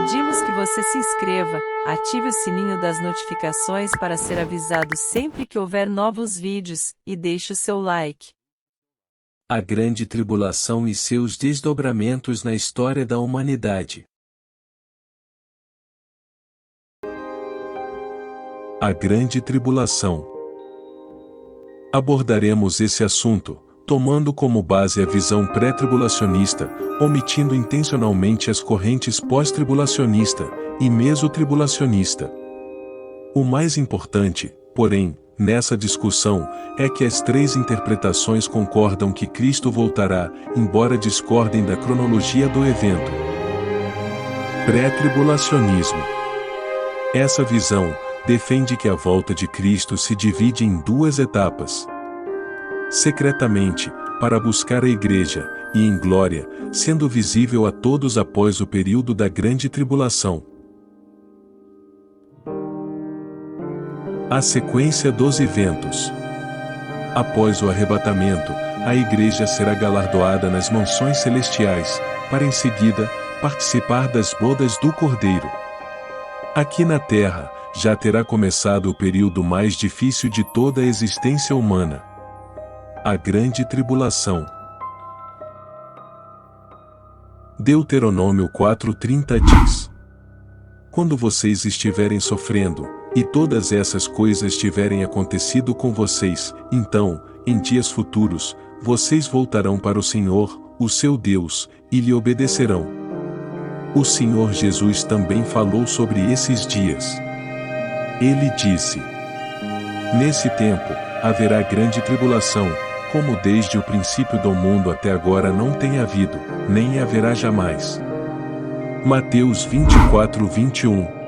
Pedimos que você se inscreva, ative o sininho das notificações para ser avisado sempre que houver novos vídeos, e deixe o seu like. A Grande Tribulação e seus desdobramentos na história da humanidade. A Grande Tribulação. Abordaremos esse assunto, tomando como base a visão pré-tribulacionista, omitindo intencionalmente as correntes pós-tribulacionista e mesotribulacionista. O mais importante, porém, nessa discussão, é que as três interpretações concordam que Cristo voltará, embora discordem da cronologia do evento. Pré-tribulacionismo. Essa visão defende que a volta de Cristo se divide em duas etapas. Secretamente, para buscar a Igreja, e em glória, sendo visível a todos após o período da Grande Tribulação. A sequência dos eventos. Após o arrebatamento, a Igreja será galardoada nas mansões celestiais, para em seguida, participar das bodas do Cordeiro. Aqui na Terra, já terá começado o período mais difícil de toda a existência humana. A Grande Tribulação. Deuteronômio 4:30 diz: Quando vocês estiverem sofrendo, e todas essas coisas tiverem acontecido com vocês, então, em dias futuros, vocês voltarão para o Senhor, o seu Deus, e lhe obedecerão. O Senhor Jesus também falou sobre esses dias. Ele disse: Nesse tempo, haverá grande tribulação, como desde o princípio do mundo até agora não tem havido, nem haverá jamais. Mateus 24:21.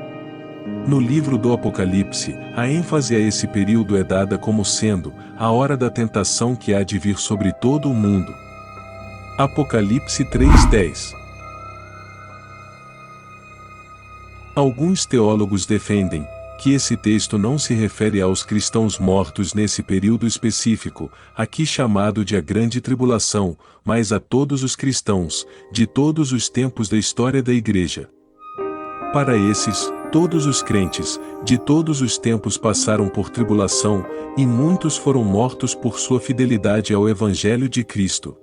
No livro do Apocalipse, a ênfase a esse período é dada como sendo a hora da tentação que há de vir sobre todo o mundo. Apocalipse 3:10. Alguns teólogos defendem que esse texto não se refere aos cristãos mortos nesse período específico, aqui chamado de a Grande Tribulação, mas a todos os cristãos, de todos os tempos da história da Igreja. Para esses, todos os crentes, de todos os tempos passaram por tribulação, e muitos foram mortos por sua fidelidade ao Evangelho de Cristo.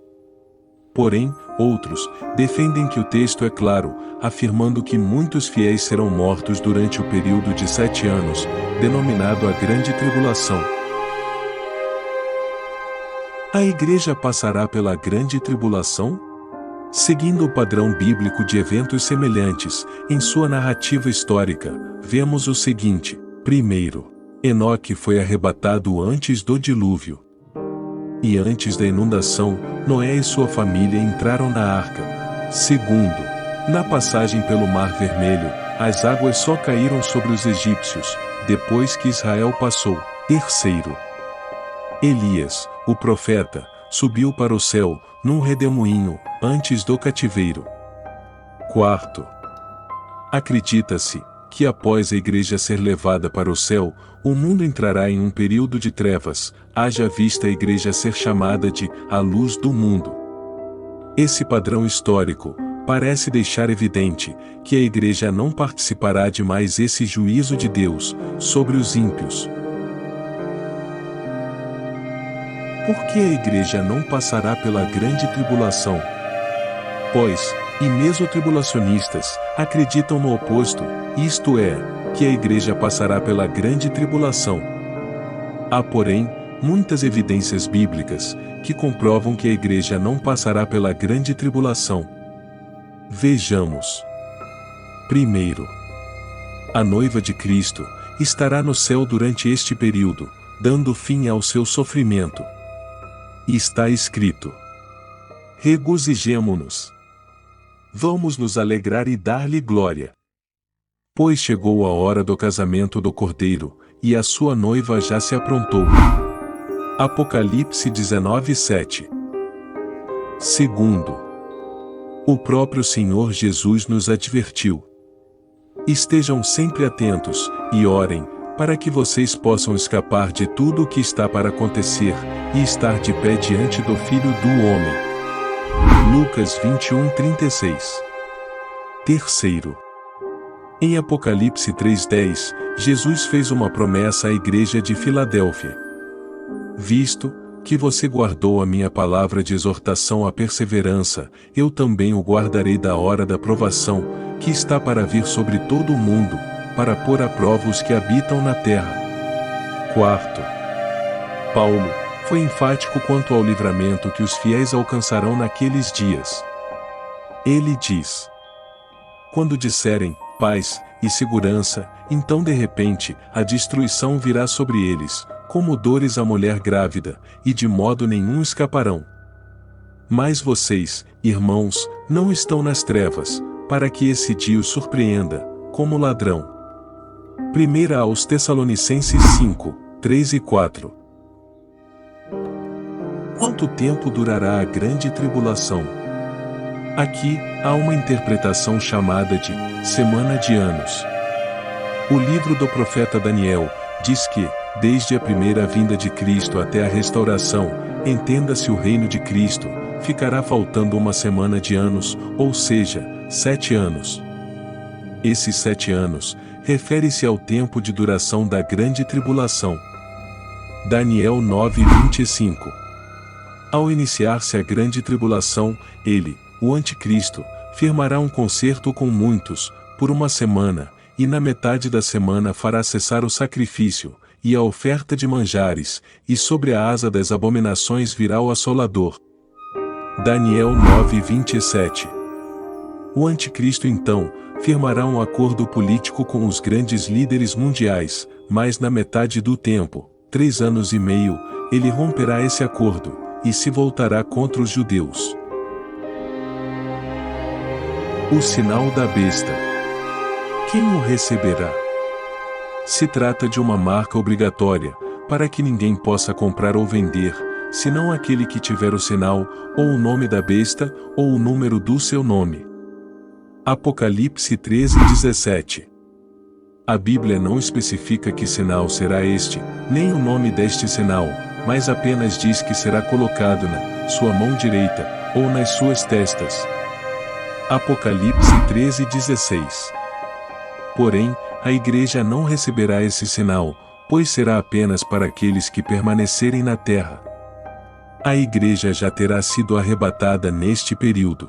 Porém, outros, defendem que o texto é claro, afirmando que muitos fiéis serão mortos durante o período de 7 anos, denominado a Grande Tribulação. A Igreja passará pela Grande Tribulação? Seguindo o padrão bíblico de eventos semelhantes, em sua narrativa histórica, vemos o seguinte: primeiro, Enoque foi arrebatado antes do dilúvio. E antes da inundação, Noé e sua família entraram na arca. Segundo, na passagem pelo Mar Vermelho, as águas só caíram sobre os egípcios, depois que Israel passou. Terceiro, Elias, o profeta, subiu para o céu, num redemoinho, antes do cativeiro. Quarto, acredita-se que após a Igreja ser levada para o céu, o mundo entrará em um período de trevas, haja vista a Igreja ser chamada de a luz do mundo. Esse padrão histórico parece deixar evidente que a Igreja não participará de mais esse juízo de Deus sobre os ímpios. Por que a Igreja não passará pela Grande Tribulação? Pois, e mesotribulacionistas, acreditam no oposto, isto é, que a Igreja passará pela Grande Tribulação. Há, porém, muitas evidências bíblicas que comprovam que a Igreja não passará pela Grande Tribulação. Vejamos. Primeiro, a noiva de Cristo estará no céu durante este período, dando fim ao seu sofrimento. E está escrito: regozijemo-nos. Vamos nos alegrar e dar-lhe glória. Pois chegou a hora do casamento do Cordeiro, e a sua noiva já se aprontou. Apocalipse 19:7. Segundo, o próprio Senhor Jesus nos advertiu: estejam sempre atentos, e orem, para que vocês possam escapar de tudo o que está para acontecer, e estar de pé diante do Filho do Homem. Lucas 21:36. Terceiro, Em Apocalipse 3:10, Jesus fez uma promessa à igreja de Filadélfia. Visto que você guardou a minha palavra de exortação à perseverança, eu também o guardarei da hora da provação, que está para vir sobre todo o mundo, para pôr à prova os que habitam na terra. Quarto, Paulo foi enfático quanto ao livramento que os fiéis alcançarão naqueles dias. Ele diz: quando disserem paz e segurança, então de repente a destruição virá sobre eles, como dores à mulher grávida, e de modo nenhum escaparão. Mas vocês, irmãos, não estão nas trevas, para que esse dia os surpreenda, como ladrão. 1 aos Tessalonicenses 5, 3 e 4. Quanto tempo durará a grande tribulação? Aqui, há uma interpretação chamada de Semana de Anos. O livro do profeta Daniel diz que, desde a primeira vinda de Cristo até a restauração, entenda-se o reino de Cristo, ficará faltando uma semana de anos, ou seja, 7 anos. Esses 7 anos, refere-se ao tempo de duração da grande tribulação. Daniel 9:25. Ao iniciar-se a grande tribulação, ele, o anticristo, firmará um concerto com muitos, por uma semana, e na metade da semana fará cessar o sacrifício, e a oferta de manjares, e sobre a asa das abominações virá o assolador. Daniel 9:27. O anticristo então, firmará um acordo político com os grandes líderes mundiais, mas na metade do tempo, 3 anos e meio, ele romperá esse acordo, e se voltará contra os judeus. O sinal da besta. Quem o receberá? Se trata de uma marca obrigatória, para que ninguém possa comprar ou vender, senão aquele que tiver o sinal, ou o nome da besta, ou o número do seu nome. Apocalipse 13:17. A Bíblia não especifica que sinal será este, nem o nome deste sinal, mas apenas diz que será colocado na sua mão direita, ou nas suas testas. Apocalipse 13:16. Porém, a igreja não receberá esse sinal, pois será apenas para aqueles que permanecerem na terra. A igreja já terá sido arrebatada neste período.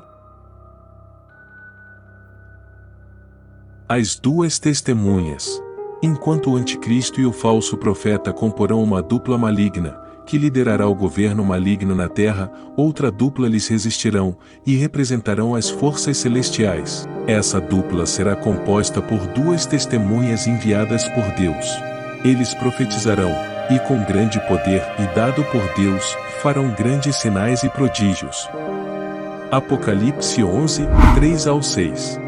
As duas testemunhas. Enquanto o anticristo e o falso profeta comporão uma dupla maligna, que liderará o governo maligno na terra, outra dupla lhes resistirão, e representarão as forças celestiais. Essa dupla será composta por duas testemunhas enviadas por Deus. Eles profetizarão, e com grande poder e dado por Deus, farão grandes sinais e prodígios. Apocalipse 11, 3 ao 6.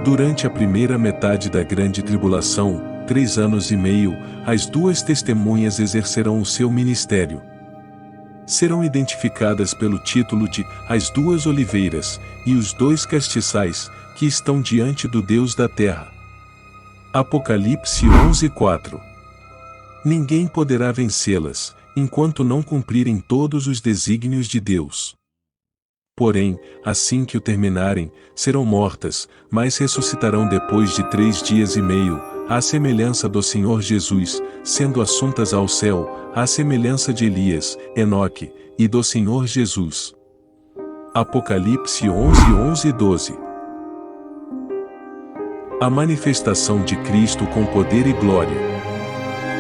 Durante a primeira metade da grande tribulação, 3 anos e meio, as duas testemunhas exercerão o seu ministério. Serão identificadas pelo título de As Duas Oliveiras, e os dois castiçais, que estão diante do Deus da terra. Apocalipse 11:4. Ninguém poderá vencê-las, enquanto não cumprirem todos os desígnios de Deus. Porém, assim que o terminarem, serão mortas, mas ressuscitarão depois de 3 dias e meio, à semelhança do Senhor Jesus, sendo assuntas ao céu, à semelhança de Elias, Enoque, e do Senhor Jesus. Apocalipse 11:11 e 12. A manifestação de Cristo com poder e glória.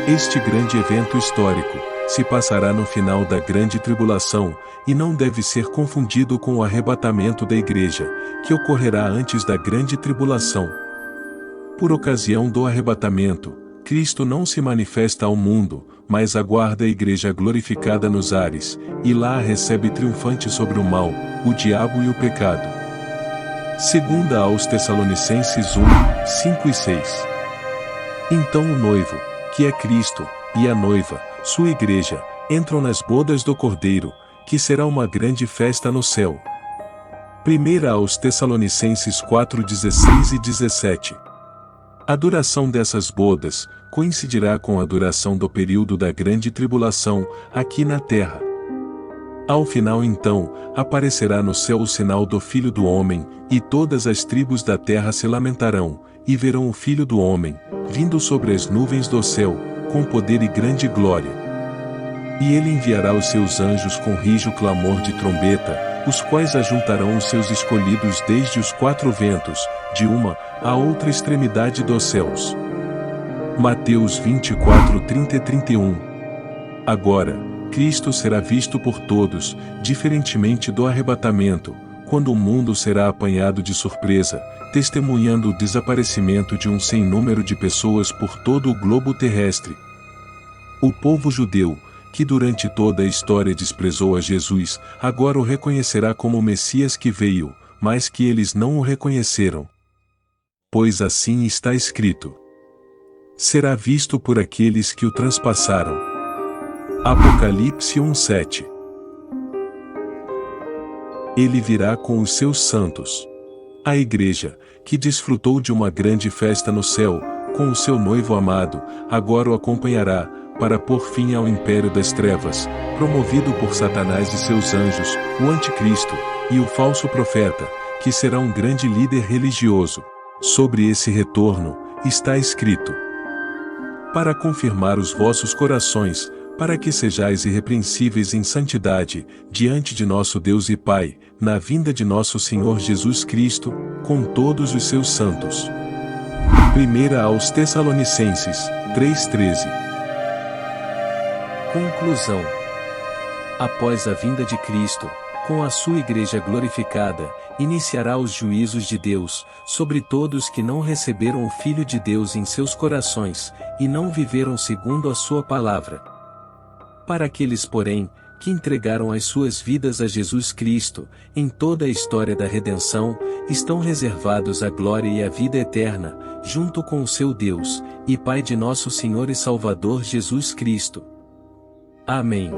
Este grande evento histórico se passará no final da grande tribulação, e não deve ser confundido com o arrebatamento da igreja, que ocorrerá antes da grande tribulação. Por ocasião do arrebatamento, Cristo não se manifesta ao mundo, mas aguarda a igreja glorificada nos ares, e lá a recebe triunfante sobre o mal, o diabo e o pecado. 2 aos Tessalonicenses 1, 5 e 6. Então o noivo, que é Cristo, e a noiva, sua igreja, entram nas bodas do Cordeiro, que será uma grande festa no céu. 1 aos Tessalonicenses 4, 16 e 17. A duração dessas bodas coincidirá com a duração do período da grande tribulação, aqui na terra. Ao final então, aparecerá no céu o sinal do Filho do Homem, e todas as tribos da terra se lamentarão, e verão o Filho do Homem, vindo sobre as nuvens do céu, com poder e grande glória. E ele enviará os seus anjos com rijo clamor de trombeta, os quais ajuntarão os seus escolhidos desde os quatro ventos, de uma à outra extremidade dos céus. Mateus 24, 30 e 31. Agora, Cristo será visto por todos, diferentemente do arrebatamento, quando o mundo será apanhado de surpresa, testemunhando o desaparecimento de um sem número de pessoas por todo o globo terrestre. O povo judeu, que durante toda a história desprezou a Jesus, agora o reconhecerá como o Messias que veio, mas que eles não o reconheceram. Pois assim está escrito: será visto por aqueles que o transpassaram. Apocalipse 1:7. Ele virá com os seus santos. A igreja, que desfrutou de uma grande festa no céu, com o seu noivo amado, agora o acompanhará, para pôr fim ao império das trevas, promovido por Satanás e seus anjos, o anticristo, e o falso profeta, que será um grande líder religioso. Sobre esse retorno, está escrito: para confirmar os vossos corações, para que sejais irrepreensíveis em santidade, diante de nosso Deus e Pai, na vinda de nosso Senhor Jesus Cristo, com todos os seus santos. 1 aos Tessalonicenses, 3:13. Conclusão. Após a vinda de Cristo, com a sua igreja glorificada, iniciará os juízos de Deus, sobre todos que não receberam o Filho de Deus em seus corações, e não viveram segundo a sua palavra. Para aqueles, porém, que entregaram as suas vidas a Jesus Cristo, em toda a história da redenção, estão reservados a glória e a vida eterna, junto com o seu Deus, e Pai de nosso Senhor e Salvador Jesus Cristo. Amém.